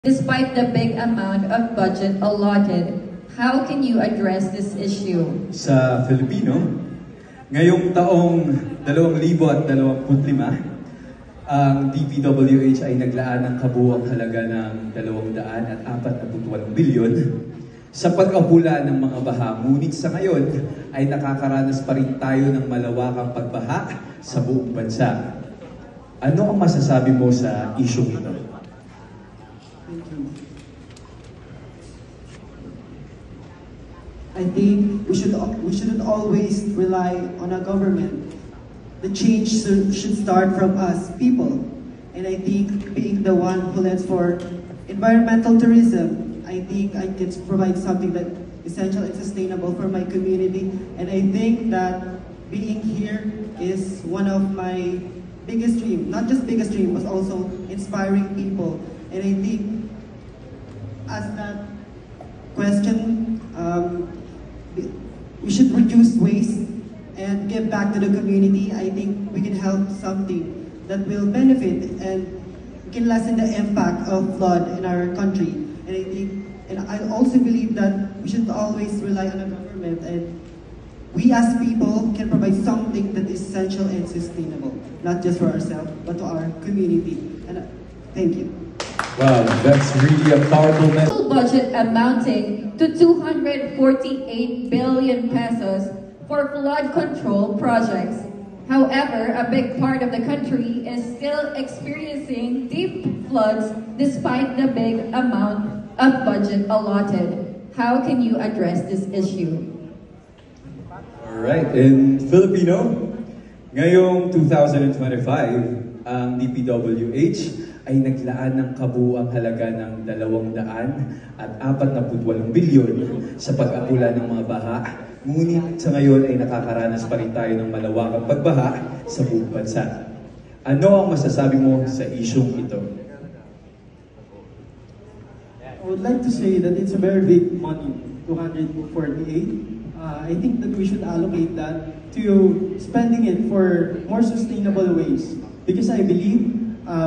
Despite the big amount of budget allotted, how can you address this issue? Sa Filipino, ngayong taong 2025, ang DPWH ay naglaan ng kabuuang halaga ng 248 bilyon sa pag-apula ng mga baha. Ngunit sa ngayon ay nakakaranas pa rin tayo ng malawakang pagbaha sa buong bansa. Ano ang masasabi mo sa isyong ito? I think we shouldn't always rely on a government. The change should start from us, people. And I think being the one who lets for environmental tourism, I think I can provide something that essential and sustainable for my community. And I think that being here is one of my biggest dream, not just biggest dream, but also inspiring people. And I think as that question, we should reduce waste and give back to the community. I think we can help something that will benefit and can lessen the impact of flood in our country. And I also believe that we should always rely on the government, and we as people can provide something that is essential and sustainable, not just for ourselves, but to our community. And thank you. Wow, that's really a powerful message. Budget amounting to 248 billion pesos for flood control projects. However, a big part of the country is still experiencing deep floods despite the big amount of budget allotted. How can you address this issue? Alright, in Filipino, ngayong 2025, ang DPWH ay naglaan ng kabuuang halaga ng 248 bilyon sa pag-apula ng mga baha. Ngunit sa ngayon ay nakakaranas pa rin tayo ng malawakang pagbaha sa buong bansa. Ano ang masasabi mo sa isyong ito? I would like to say that it's a very big money, 248. I think that we should allocate that to spending it for more sustainable ways. Because I believe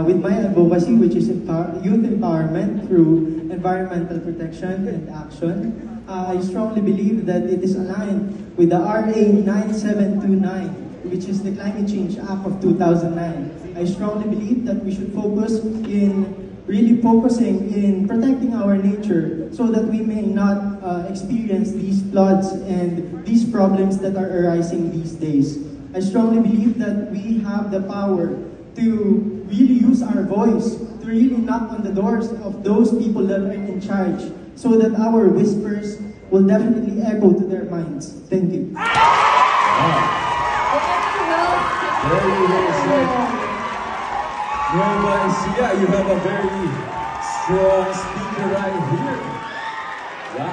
with my advocacy, which is youth empowerment through environmental protection and action, I strongly believe that it is aligned with the RA 9729, which is the Climate Change Act of 2009. I strongly believe that we should focus in really focusing in protecting our nature so that we may not experience these floods and these problems that are arising these days. I strongly believe that we have the power to really use our voice, to really knock on the doors of those people that are in charge, so that our whispers will definitely echo to their minds. Thank you. Wow. Very well said. Nueva Ecija, you have a very strong speaker right here. Wow.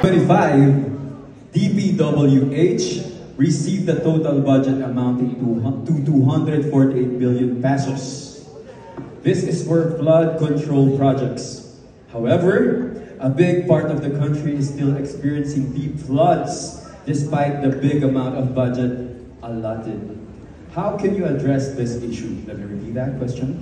25, DPWH received a total budget amounting to 248 billion pesos. This is for flood control projects. However, a big part of the country is still experiencing deep floods despite the big amount of budget allotted. How can you address this issue? Let me repeat that question.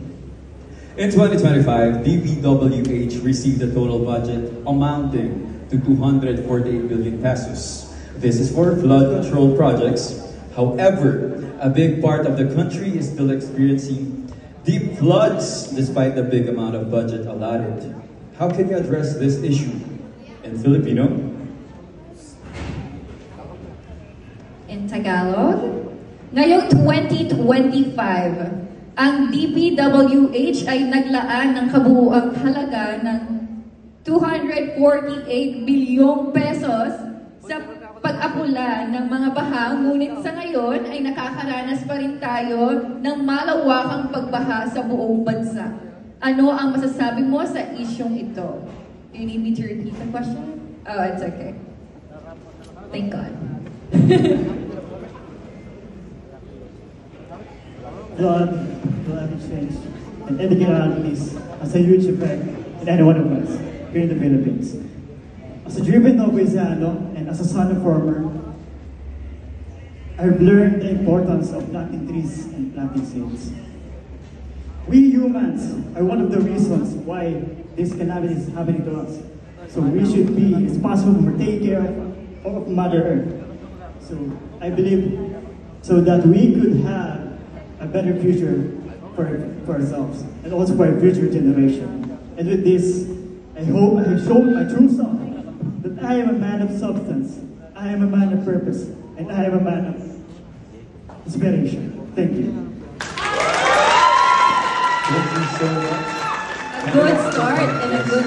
In 2025, DPWH received a total budget amounting to 248 billion pesos. This is for flood control projects. However, a big part of the country is still experiencing deep floods despite the big amount of budget allotted. How can you address this issue in Filipino? In Tagalog, ngayong 2025, ang DPWH ay naglaan ng kabuuang halaga ng 248 bilyong pesos sa pag-apula ng mga baha, ngunit sa ngayon ay nakakaranas pa rin tayo ng malawakang pagbaha sa buong bansa. Ano ang masasabi mo sa isyong ito? Do you need me to repeat the question? Oh, it's okay. Thank God. Flood change and everything around this has a huge effect in any one of us here in the Philippines. As a driven Novoizano and as a son of farmer, I've learned the importance of planting trees and planting seeds. We humans are one of the reasons why this calamity is happening to us. So we should be responsible for taking care of Mother Earth. So I believe so that we could have a better future for ourselves and also for our future generation. And with this, I hope I show my true self that I am a man of substance, I am a man of purpose, and I am a man of inspiration. Thank you. Thank you so much. A good start and a good